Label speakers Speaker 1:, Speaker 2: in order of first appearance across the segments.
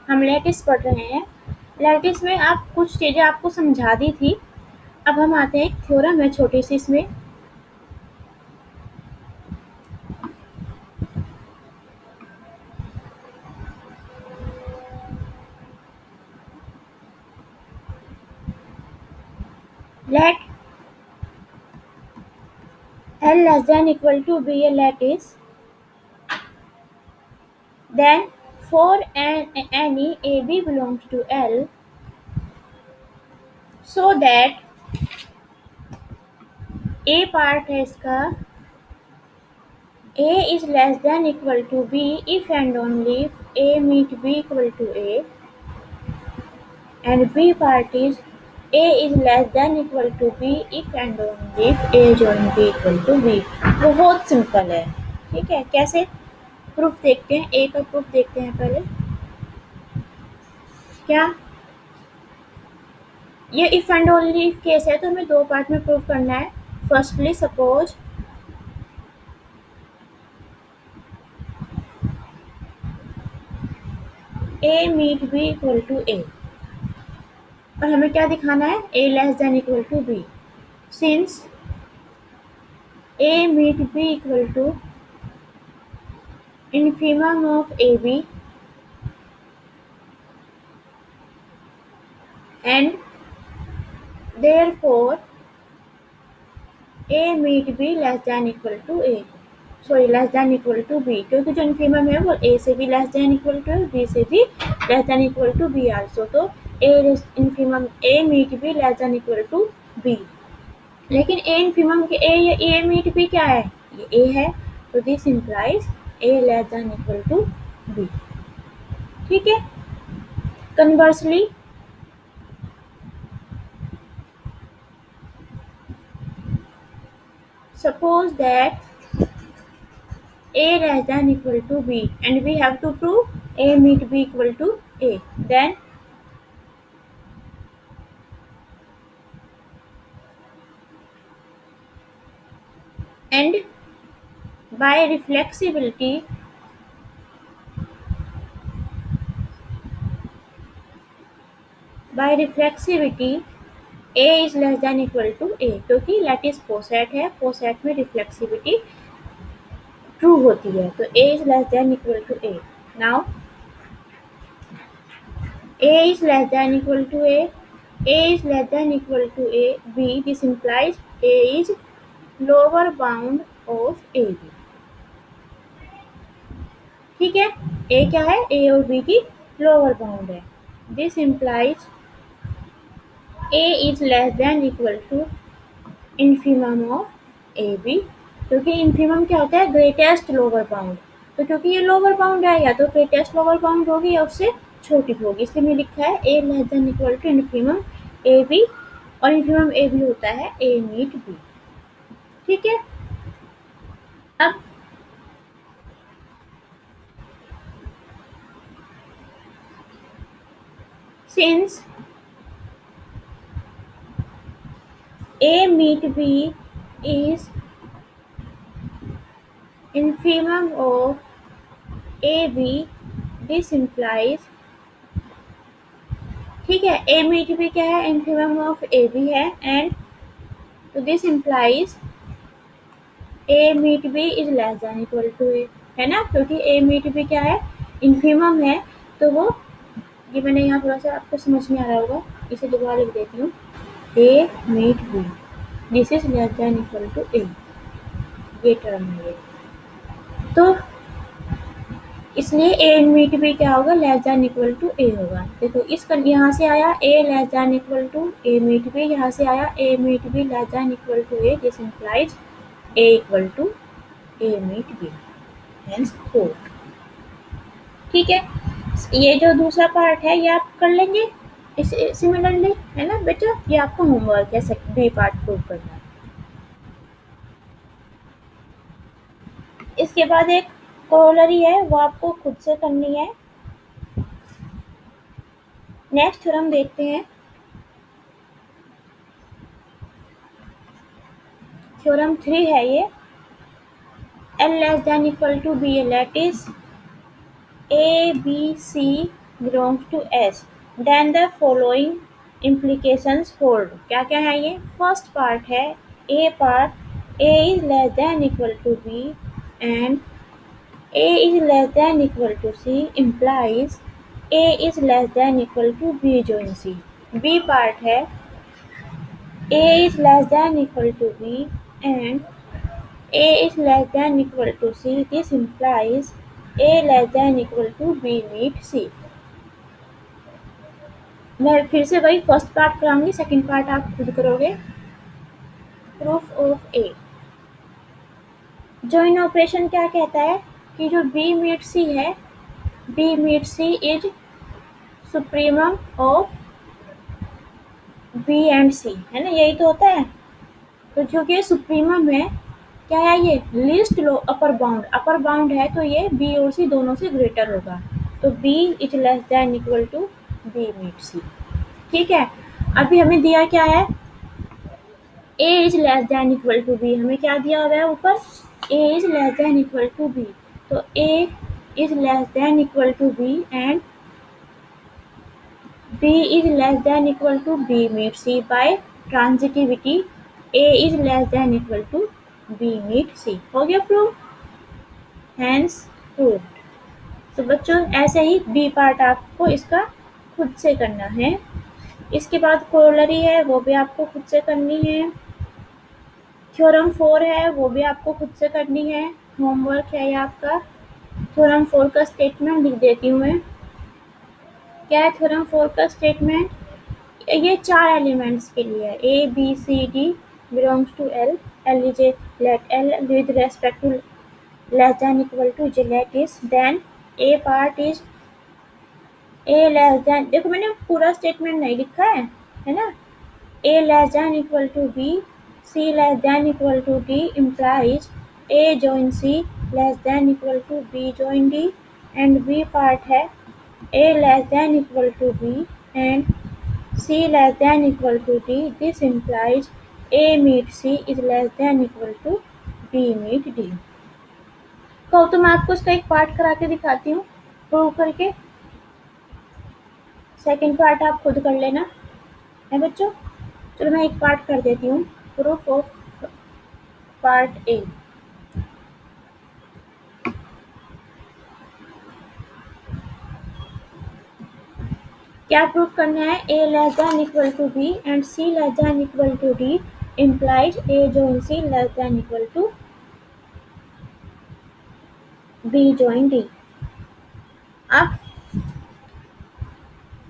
Speaker 1: हम लैटिस पढ़ रहे हैं। लैटिस में आप कुछ चीज़ें आपको समझा दी थी। अब हम आते हैं एक थ्योरम है छोटी सी इसमें। Let L less than equal to be a lattice, then for any AB belongs to L, so that A part है इसका A is less than equal to B if and only if A meet B equal to A, and B part is A is less than equal to B if and only if A join B equal to B। बहुत simple है। ठीक है, कैसे proof देखते हैं। ए का proof देखते हैं पहले। क्या ये if and only if case है तो हमें दो पार्ट में प्रूव करना है। Firstly suppose A meet B equal to A, और हमें क्या दिखाना है, A less than equal to B. Since A meet B equal to infimum of AB and therefore A meet B less than equal to A, sorry less than equal to B, क्योंकि जो infimum है वो A से भी less than equal to है, B से भी less than equal to B also. तो A infimum A meet B less than equal to B. लेकिन ए इन्फीमम के ए मीट बी क्या है, ये ए है, तो this implies A less than equal to B. ठीक है। Conversely suppose that A less than equal to B and we have to prove A meet B equal to A, then and by reflexivity A is less than equal to A, क्योंकि lattice coset है, coset में reflexivity true होती है, तो A is less than equal to A। Now A is less than equal to A is less than equal to A B, this implies A is lower bound of AB। ठीक है, A क्या है, A और B की lower bound है। This implies A is less than equal to infimum of AB, क्योंकि infimum क्या होता है, ग्रेटेस्ट लोअर बाउंड। तो क्योंकि ये लोअर बाउंड है, या तो ग्रेटेस्ट लोअर बाउंड होगी या उससे छोटी होगी, इसलिए मैंने लिखा है A less than equal to infimum AB, और infimum AB होता है A मीट B। ठीक है। अब since A meet B is infimum of AB, this implies, ठीक है, A meet B क्या है, infimum of AB है, एंड तो this implies A meet B is less than equal to A, है ना, क्योंकि A meet B क्या है, infimum है, तो वो, ये मैंने यहाँ थोड़ा सा आपको समझ नहीं आ रहा होगा, इसे दोबारा लिख देती हूँ। A meet B, this is less than equal to A, ये टर्म है ये, तो इसलिए A मीट B क्या होगा, less than equal to A होगा। देखो इस यहाँ से आया A less than equal to A meet B, यहाँ से आया A meet B less than equal to A, this implies A equal to A meet B, hence 4। ठीक है, ये जो दूसरा पार्ट है ये आप कर लेंगे इस सिमिलरली, है ना बेटा, ये आपका होमवर्क है, बी पार्ट प्रूव करना। इसके बाद एक कोरोलरी है, वो आपको खुद से करनी है। नेक्स्ट थ्योरम देखते हैं। थ्योरम 3 है ये। L less than equal to be a lattice A B C belongs to S, then the following implications hold. क्या क्या है ये? फर्स्ट पार्ट है A part, A is less than equal to B and A is less than equal to C implies A is less than equal to B join C. B part है A is less than equal to B and A is less than equal to C. This implies A less than equal to B meet C. मैं फिर से वही first part कराऊंगी, second part आप खुद करोगे. Proof of A. Join operation क्या कहता है कि जो बी मीट सी है, B meet C is supremum of B and C, है ना, यही तो होता है. तो जो कि सुप्रीमम है, क्या है ये? लीस्ट लो अपर बाउंड. अपर बाउंड है तो ये बी और सी दोनों से ग्रेटर होगा. तो B is less than equal to B meet C. ठीक है. अभी हमें दिया क्या है? A is less than equal to B. हमें क्या दिया हुआ है ऊपर? A is less than equal to B. तो A is less than equal to B and B is less than equal to B meet C. By transitivity A is less than equal to B meet C. हो गया prove? Hence proved. तो बच्चों ऐसे ही B part आपको इसका खुद से करना है. इसके बाद कोरोलरी है, वो भी आपको खुद से करनी है. थ्योरम 4 है, वो भी आपको खुद से करनी है. होमवर्क है ये आपका. थ्योरम 4 का स्टेटमेंट लिख देती हूँ मैं. क्या है थ्योरम 4 का स्टेटमेंट? ये 4 एलिमेंट्स के लिए है. A B C D belongs to L. L is a let L with respect to less than equal to j lattice. Then A part is A less than, देखो मैंने पूरा statement नहीं लिखा है ना. A less than equal to B, C less than equal to D implies A join C less than equal to B join D. And B part है A less than equal to B and C less than equal to D. This implies A meet C is less than equal to B meet D. कहो तो मैं आपको इसका एक part करा के दिखाती हूँ प्रूव करके. सेकंड पार्ट आप खुद कर लेना है बच्चों. चलो मैं एक पार्ट कर देती हूँ. Proof of part A. क्या प्रूफ करना है? A less than equal to B and C less than equal to D implies A join C less than equal to B join D. अब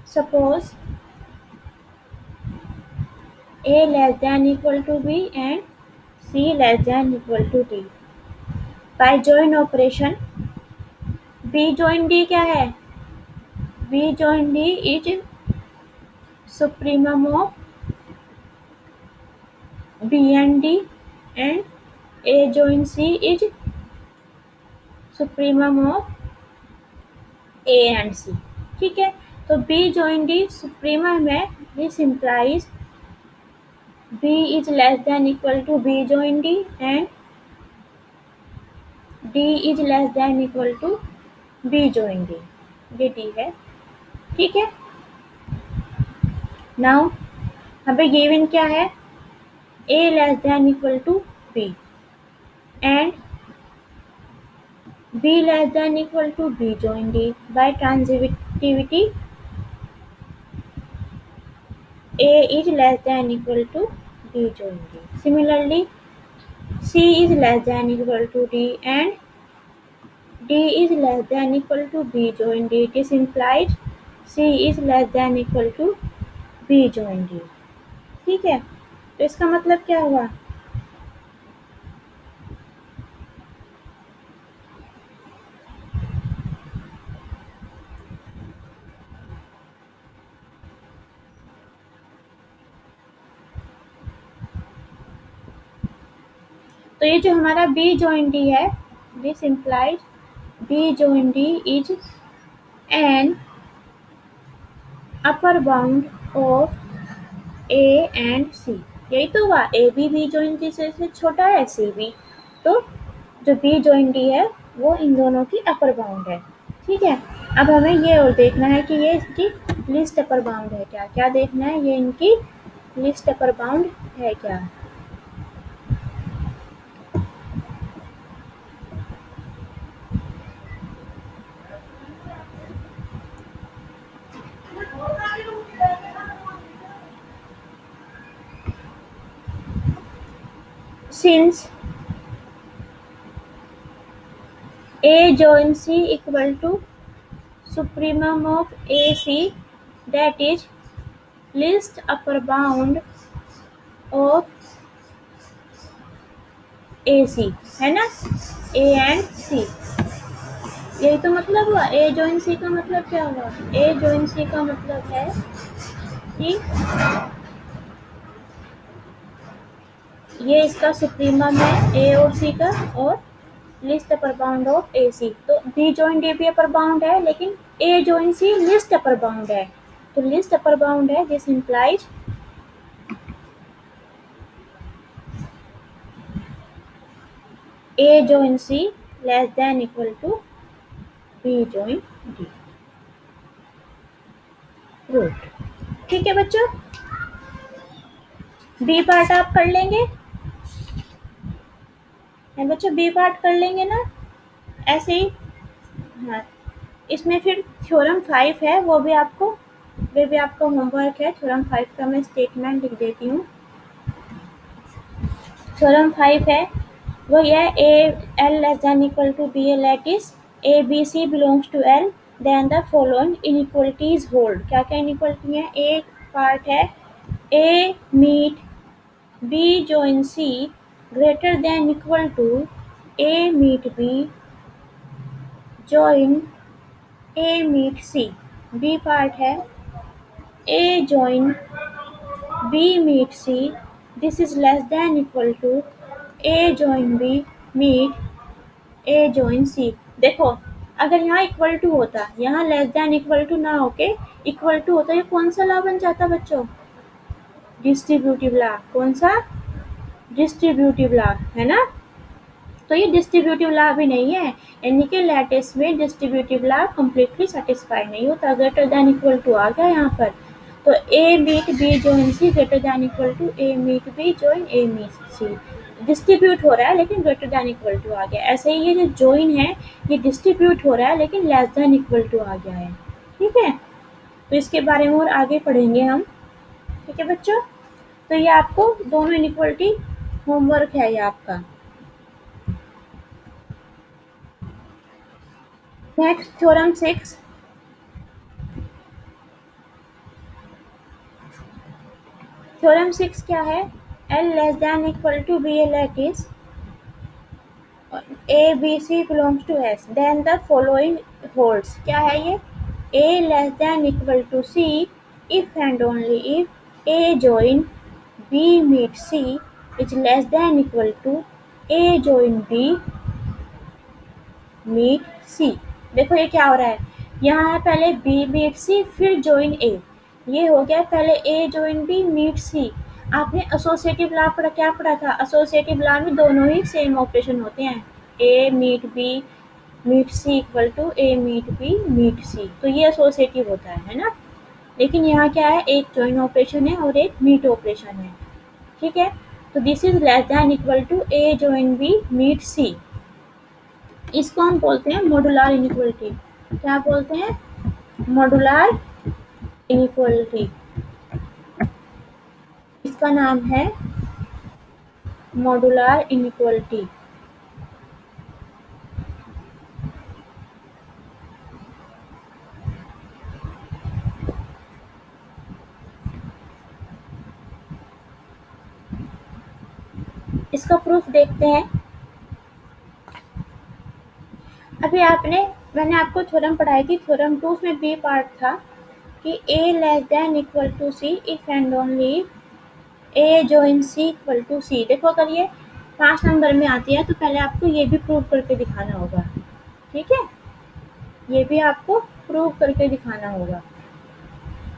Speaker 1: suppose A less than equal to B and C less than equal to D. By join operation B join D क्या है? B join D is supremum of B and D and A join C is supremum of A and C. ठीक है. तो B join D supremum है. This implies B is less than equal to B join D and D is less than equal to B join D. ये D है. ठीक है. Now हमें given क्या है? A less than equal to B and B less than equal to B join D. By transitivity A is less than equal to B join D. Similarly C is less than equal to D and D is less than equal to B join D. This implies C is less than equal to B join D. ठीक है. तो इसका मतलब क्या हुआ? तो ये जो हमारा B join D है, this implies B join D is an upper bound of A and C. यही तो हुआ. A भी B join D से छोटा है, C भी. तो जो B join D है वो इन दोनों की अपर बाउंड है. ठीक है. अब हमें ये और देखना है कि ये इसकी लिस्ट अपर बाउंड है क्या। क्या देखना है, ये इनकी लिस्ट अपर बाउंड है क्या। Since A join C equal to supremum of AC, that is least upper bound of AC, है ना, A एंड C। यही तो मतलब हुआ। A join C का मतलब क्या हुआ, A join C का मतलब है कि ये इसका सुप्रीमम है A और C का, और least upper bound of A C. तो बी जॉइन डी भी अपर बाउंड है, लेकिन A join C least upper bound है। तो लिस्ट अपर बाउंड है, this implies A join C less than equal to B join D. रूट। ठीक है बच्चों, बी पार्ट आप कर लेंगे, है बच्चों, बी पार्ट कर लेंगे ना ऐसे ही। हाँ, इसमें फिर थ्योरम 5 है, वो भी आपका होमवर्क है। थ्योरम 5 का मैं स्टेटमेंट लिख देती हूँ। थ्योरम 5 है वो ये A L less than equal to B a lattice A B C belongs to L, then the following inequalities hold. क्या क्या इनइक्वलिटी है, एक पार्ट है A meet B join C greater than equal to A meet B join A meet C. B part है A join B meet C, this is less than equal to A join B meet A join C. देखो, अगर यहाँ equal to होता, यहाँ less than equal to ना होके equal to होता, ये कौन सा लॉ बन जाता बच्चों, डिस्ट्रीब्यूटिव लॉ। कौन सा, डिस्ट्रीब्यूटिव लॉ, है ना। तो ये डिस्ट्रीब्यूटिव लॉ भी नहीं है, यानी कि लैटिस में डिस्ट्रीब्यूटिव लॉ कम्प्लीटली सेटिस्फाई नहीं होता। ग्रेटर देन इक्वल टू आ गया यहाँ पर, तो A meet B join C greater than equal to A meet B join A meet C. Distribute हो रहा है लेकिन ग्रेटर देन इक्वल टू आ गया। ऐसे ही ये जो जॉइन है ये डिस्ट्रीब्यूट हो रहा है लेकिन लेस देन इक्वल टू आ गया है। ठीक है, तो इसके बारे में और आगे पढ़ेंगे हम। ठीक है बच्चों, तो ये आपको दोनों इनइक्वलिटी होमवर्क है ये आपका। Next theorem 6। थ्योरम 6 क्या है, L less than equal to B a lattice A B C belongs to S, then the following holds. क्या है ये, A less than equal to C if and only if A join B meet C is less than equal to A join B meet C. देखो ये क्या हो रहा है, यहाँ है पहले बी मीट सी फिर जॉइन ए, ये हो गया पहले ए जॉइन बी मीट सी। आपने एसोसिएटिव लॉ पढ़ा, क्या पढ़ा था, एसोसिएटिव लॉ में दोनों ही सेम ऑपरेशन होते हैं, A meet B meet C equal to A meet B meet C, तो ये एसोसिएटिव होता है ना। लेकिन यहाँ क्या है, एक जॉइन ऑपरेशन है और एक मीट ऑपरेशन है। ठीक है, तो this is less than equal to A join B meet C. इसको हम बोलते हैं मॉडुलर इनइक्वलिटी। क्या बोलते हैं, मॉडुलर इनइक्वलिटी। इसका नाम है मॉडुलर इनइक्वलिटी। इसका प्रूफ देखते हैं। अभी मैंने आपको थ्योरम पढ़ाई थी, थ्योरम 2 में बी पार्ट था कि A less than equal to C if and only A join C equal to C. देखो, अगर ये 5 नंबर में आती है तो पहले आपको ये भी प्रूव करके दिखाना होगा। ठीक है, ये भी आपको प्रूव करके दिखाना होगा।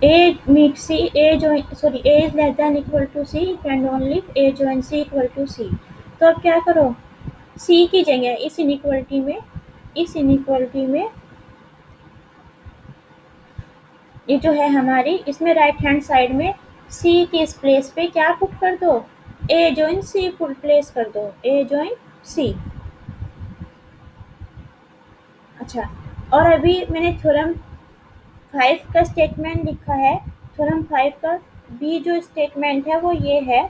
Speaker 1: A meet C A join sorry A is less than equal to C if and only A join C equal to C. तो अब क्या करो, सी की जगह इस इनइक्वलिटी में ये जो है हमारी, इसमें राइट हैंड साइड में सी के इस प्लेस पे क्या पुट कर दो, ए जॉइन सी प्लेस कर दो, ए जॉइन सी। अच्छा, और अभी मैंने थ्योरम 5 का स्टेटमेंट लिखा है। थ्योरम 5 का बी जो स्टेटमेंट है वो ये है,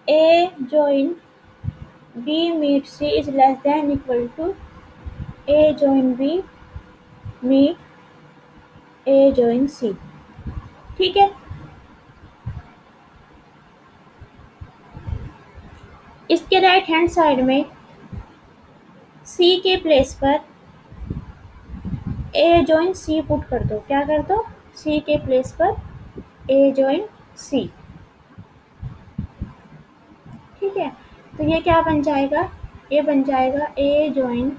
Speaker 1: A join B meet C is less than equal to A join B meet A join C. ठीक है, इसके राइट हैंड साइड में सी के प्लेस पर ए जॉइन सी पुट कर दो। क्या कर दो, सी के प्लेस पर ए जॉइन सी। ठीक है, तो ये क्या बन जाएगा, ये बन जाएगा ए जॉइन,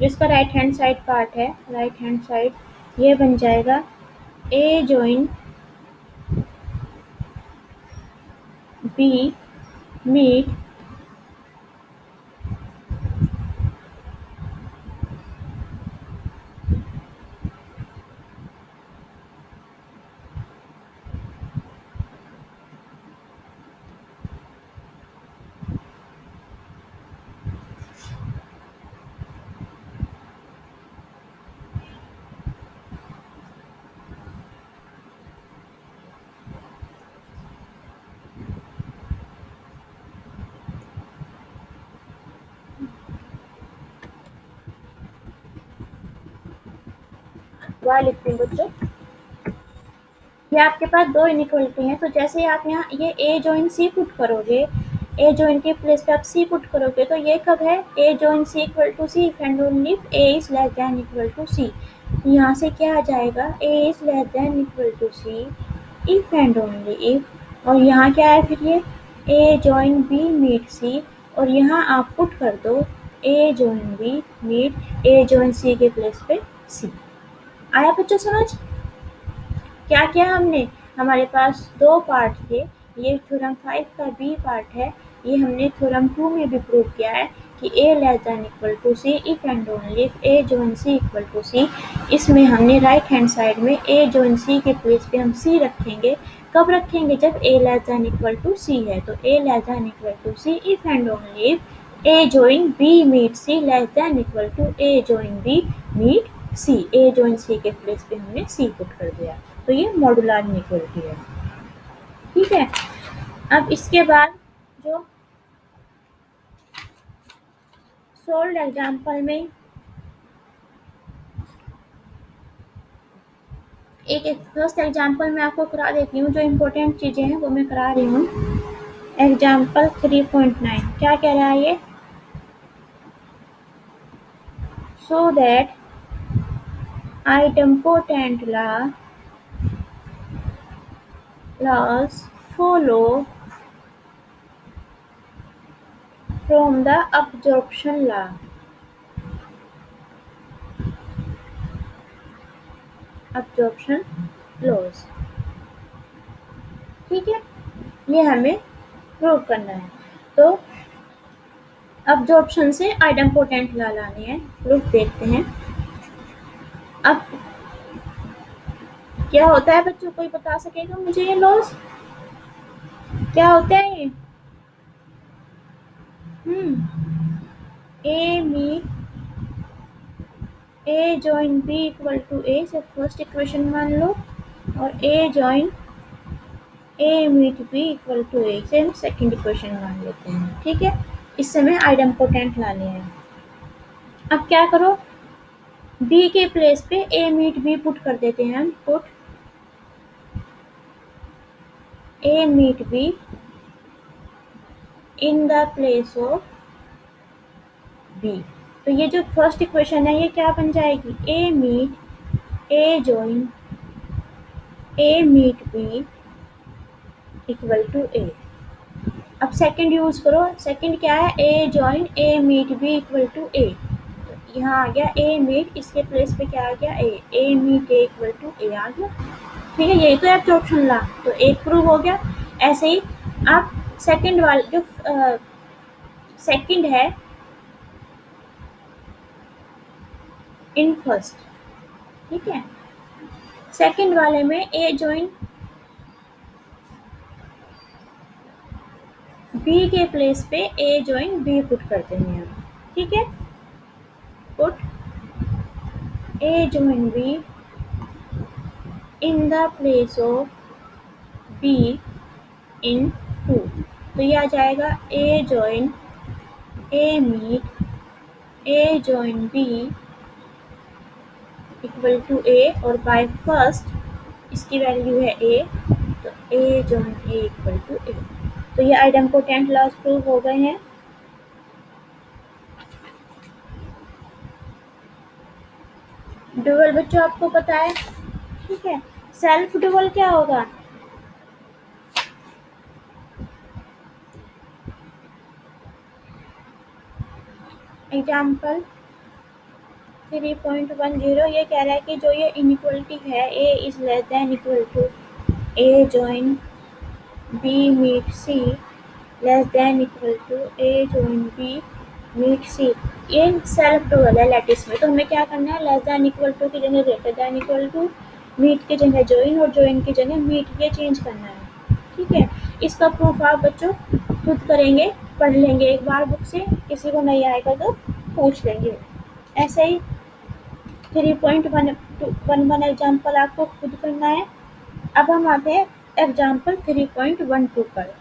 Speaker 1: जिसका राइट हैंड साइड पार्ट है, राइट हैंड साइड, ये बन जाएगा A join B meet Y लिखते हैं बच्चों। ये आपके पास दो इनइक्वलिटी हैं, तो जैसे आप यहाँ ये ए जॉइन सी पुट करोगे, ए जॉइन के प्लेस पे आप सी पुट करोगे, तो ये कब है, A join C equal to C if and only if A is less than equal to C. यहाँ से क्या आ जाएगा, A is less than equal to C if and only if, और यहाँ क्या है फिर ये A join B meet C, और यहाँ आप पुट कर दो A join B meet A join C के प्लेस पे सी। आया बच्चों समझ? क्या किया हमने, हमारे पास दो पार्ट थे, ये थ्योरम 5 का बी पार्ट है, ये हमने थ्योरम 2 में भी प्रूव किया है कि A less than equal to C if and only if A join C equal to C. इसमें हमने राइट हैंड साइड में ए जॉइन सी के प्लेस पे हम सी रखेंगे। कब रखेंगे, जब A less than equal to C है, तो A less than equal to C if and only if A join B meet C less than equal to A join B meet C. A join C के place पे हमने सी put कर दिया, तो ये modular inequality है। ठीक है, अब इसके बाद जो सोल्ड एग्जाम्पल में एक फर्स्ट एग्जाम्पल मैं आपको करा देती हूँ, जो इम्पोर्टेंट चीज़ें हैं वो मैं करा रही हूँ। एग्जाम्पल 3.9 क्या कह रहा है ये, so that idempotent laws follow from the absorption law। absorption laws, ठीक है, ये हमें प्रूव करना है। तो अब्जॉर्प्शन से आइडेम्पोटेंट लॉ लाने हैं, प्रूफ देखते हैं। अब क्या होता है बच्चों, कोई बता सकेगा मुझे ये लॉस क्या होते हैं ये? A meet A join B equal to A से फर्स्ट इक्वेशन मान लो, और A join A meet B equal to A से हम सेकेंड इक्वेशन मान लेते हैं। ठीक है, इस समय आइडेम्पोटेंट लाने हैं। अब क्या करो, बी के प्लेस पे ए मीट बी पुट कर देते हैं हम, put A meet B in the place of B. तो ये जो फर्स्ट इक्वेशन है ये क्या बन जाएगी, A meet A join A meet B equal to A. अब सेकंड यूज करो, सेकंड क्या है, A join A meet B equal to A. तो यहाँ आ गया ए मीट, इसके प्लेस पे क्या आ गया, ए मीट ए इक्वल टू ए आ गया। ठीक है, यही तो एब्जॉर्प्शन ला, तो एक प्रूव हो गया। ऐसे ही आप सेकंड वाले जो सेकंड है इन फर्स्ट, ठीक है। सेकंड वाले में ए जॉइन बी के प्लेस पे ए जॉइन बी पुट करते हैं हम, ठीक है। Put A join B in the place of B in two, तो ये आ जाएगा A join A meet A join B equal to A, और बाय फर्स्ट इसकी वैल्यू है ए, तो A join A equal to A. तो ये आइडेम्पोटेंट लॉज प्रूव हो गए हैं। डुअल बच्चों आपको पता है, ठीक है। सेल्फ डुअल क्या होगा? एग्जाम्पल 3.10 ये कह रहा है कि जो ये इनइक्वलिटी है A is less than equal to A join B meet C less than equal to A join B meet C, ये सेल्फ डुअल है लैटिस में। तो हमें क्या करना है, लेस देन इक्वल टू की जगह greater than equal to, meet की जगह जॉइन और जॉइन की जगह मीट, ये चेंज करना है, ठीक है। इसका प्रूफ आप बच्चों खुद करेंगे, पढ़ लेंगे एक बार बुक से, किसी को नहीं आएगा तो पूछ लेंगे। ऐसे ही 3.11 एग्जाम्पल आपको खुद करना है। अब हम आते हैं एग्जाम्पल 3.12 पर।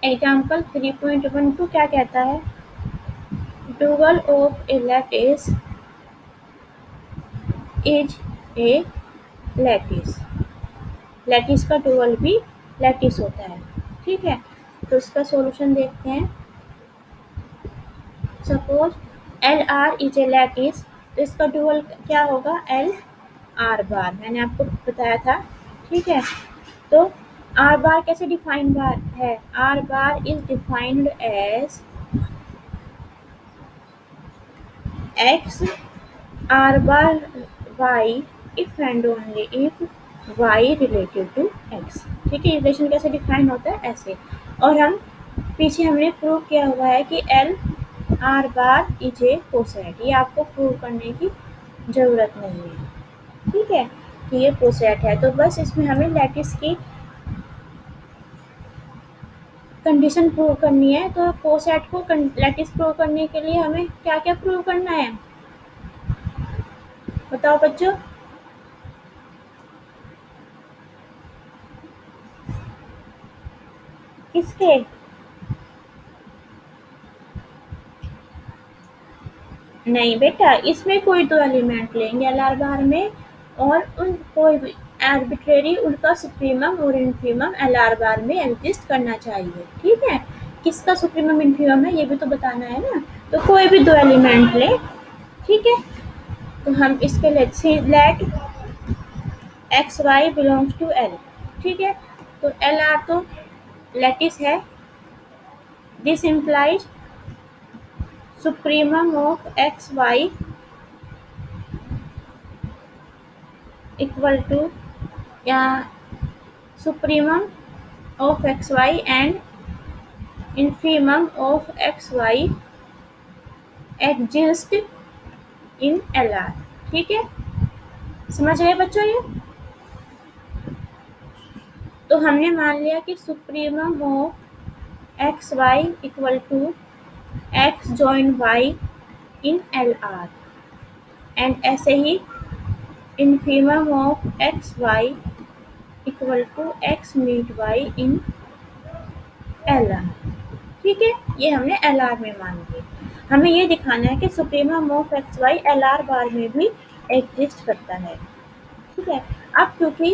Speaker 1: एग्जाम्पल 3.12 क्या कहता है? Dual of A lattice is a lattice. Lattice का डुअल भी लैटिस होता है, ठीक है। तो इसका सॉल्यूशन देखते हैं। Suppose L R is a lattice, तो इसका डुअल क्या होगा? एल आर बार, मैंने आपको बताया था, ठीक है। तो आर बार कैसे डिफाइन बार है? R bar is defined as X R bar Y if and only if Y related to X, ठीक है। रिलेशन कैसे डिफाइन होता है? ऐसे। और हम पीछे हमने प्रूव किया हुआ है कि L R bar is a coset, ये आपको प्रूव करने की जरूरत नहीं है, ठीक है, कि ये कोसेट है। तो बस इसमें हमें लैटिस की कंडीशन प्रूव करनी है। तो कोसेट को लैटिस प्रूव करने के लिए हमें क्या क्या प्रूव करना है, बताओ बच्चों? किसके? नहीं बेटा, इसमें कोई दो एलिमेंट लेंगे एल आर बार में, और उन कोई भी आर्बिट्रेरी उनका सुप्रीमम और इन्फीमम एल आर बार में एग्जिस्ट करना चाहिए, ठीक है। किसका सुप्रीमम इन्फीमम है ये भी तो बताना है ना। तो कोई भी दो एलिमेंट ले, ठीक है। तो हम इसके let X Y belongs to L, ठीक है। तो एल आर तो लैटिस है, this implies supremum of x Y equal to या supremum of x Y and infimum of xy exist in LR, ठीक है। समझ गए बच्चों ये? तो हमने मान लिया कि supremum of x Y equal to X join Y in LR, and ऐसे ही infimum of x Y equal to X meet Y in LR, ठीक है। ये हमने LR में मान लिया। हमें ये दिखाना है कि supremum of x Y LR bar में भी एग्जिस्ट करता है, ठीक है। अब क्योंकि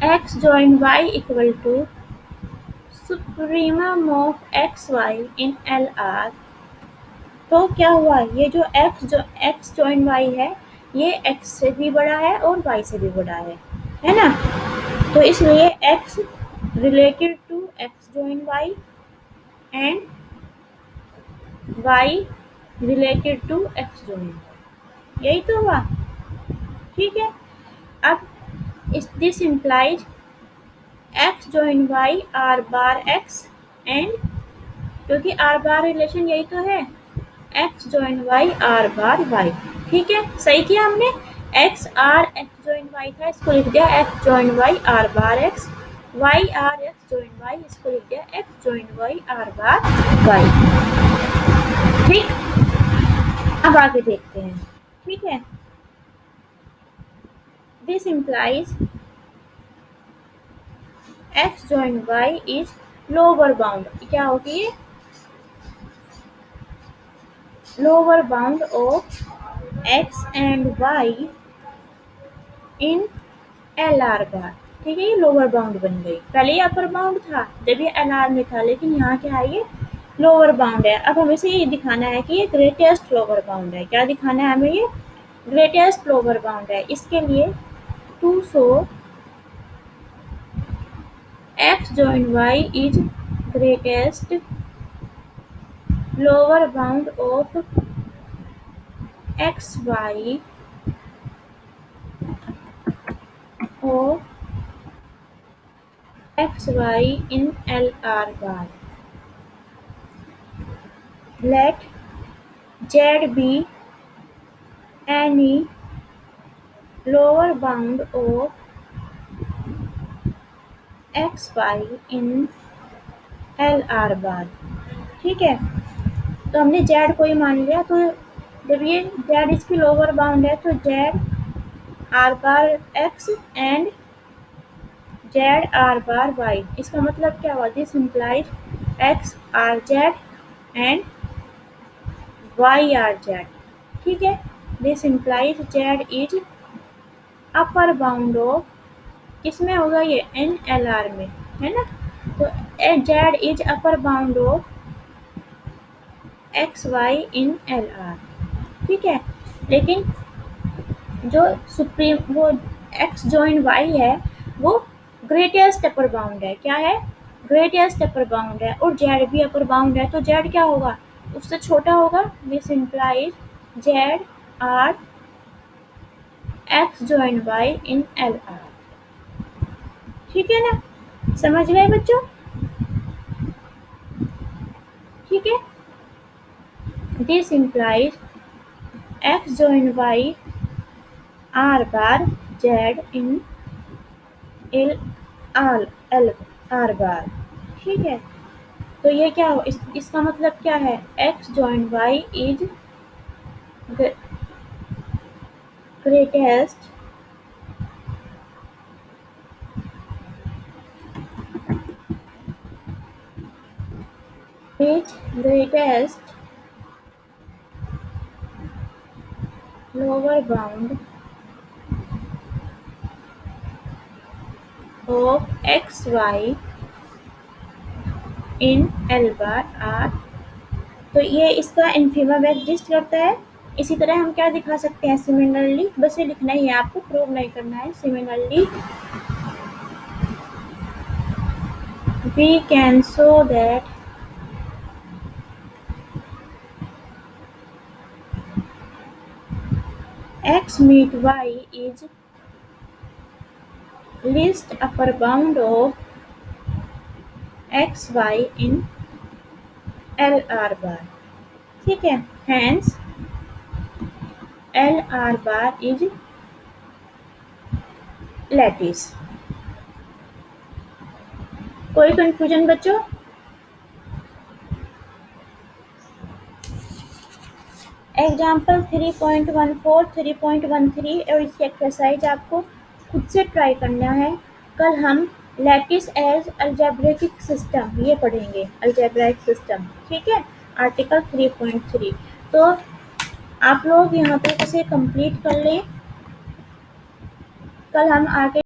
Speaker 1: X join Y equal to supremum of x Y in LR, तो क्या हुआ, ये जो एक्स जॉइन वाई है ये एक्स से भी बड़ा है और वाई से भी बड़ा है ना। तो इसलिए X related to X join Y and y related to X join, यही तो हुआ, ठीक है। अब this implies x join Y R bar X, and क्योंकि आर बार रिलेशन यही तो है, x join Y R bar Y. ठीक है, सही किया हमने। X R x join Y था, इसको लिख दिया x join Y R bar X. Y R x join Y, इसको लिख दिया x join Y R bar Y. ठीक, अब आगे देखते हैं। ठीक है, this implies x join y is lower bound. क्या होगी ये? Lower bound of x and y in L R bar. ठीक है, ये लोअर बाउंड बन गई। पहले ये अपर बाउंड था जब ये एल आर में था, लेकिन यहाँ क्या है, ये लोअर बाउंड है। अब हमें से ये दिखाना है कि ये ग्रेटेस्ट लोअर बाउंड है। क्या दिखाना है हमें? ये ग्रेटेस्ट लोअर बाउंड है। इसके लिए to show x join y is greatest lower bound of x y of x Y in L R bar. Let Z be any lower bound of xy in LR बार। ठीक है, तो हमने Z को ही मान लिया। तो जब ये Z इसकी लोअर बाउंड है तो Z R bar x and Z R bar y। इसका मतलब क्या हुआ? This implies x R Z and y R Z। ठीक है, this implies Z is upper bound of, किसमें होगा ये? इन एल आर में, है ना। तो Z is upper bound of x Y in L R. ठीक है, लेकिन जो सुप्रीम वो एक्स जॉइन वाई है वो ग्रेटेस्ट अपर बाउंड है। क्या है? ग्रेटेस्ट अपर बाउंड है। और Z भी अपर बाउंड है, तो Z क्या होगा? उससे छोटा होगा। This implies Z R x join Y in L R. ठीक है ना, समझ गए बच्चों? ठीक है, this implies x join Y R bar z in L R L R bar. ठीक है, तो ये क्या हो? इसका मतलब क्या है? X join y is greatest greatest lower bound of x Y in L bar R. तो ये इसका इन्फीमम एग्जिस्ट करता है। इसी तरह हम क्या दिखा सकते हैं? सिमिलरली, बस ये लिखना ही है, आपको प्रूव नहीं करना है। Similarly we can show that x meet y is least upper bound of x y in L R bar। ठीक है, hence L R bar is lattice। कोई कंफ्यूजन बच्चों? एग्जाम्पल 3.14 3.13 और इसकी एक्सरसाइज आपको खुद से ट्राई करना है। कल हम लैटिस एज अलजेब्रिक सिस्टम ये पढ़ेंगे, अलजेब्रिक सिस्टम। ठीक है, आर्टिकल 3.3। तो आप लोग यहाँ तक इसे कंप्लीट कर लें। कल हम आगे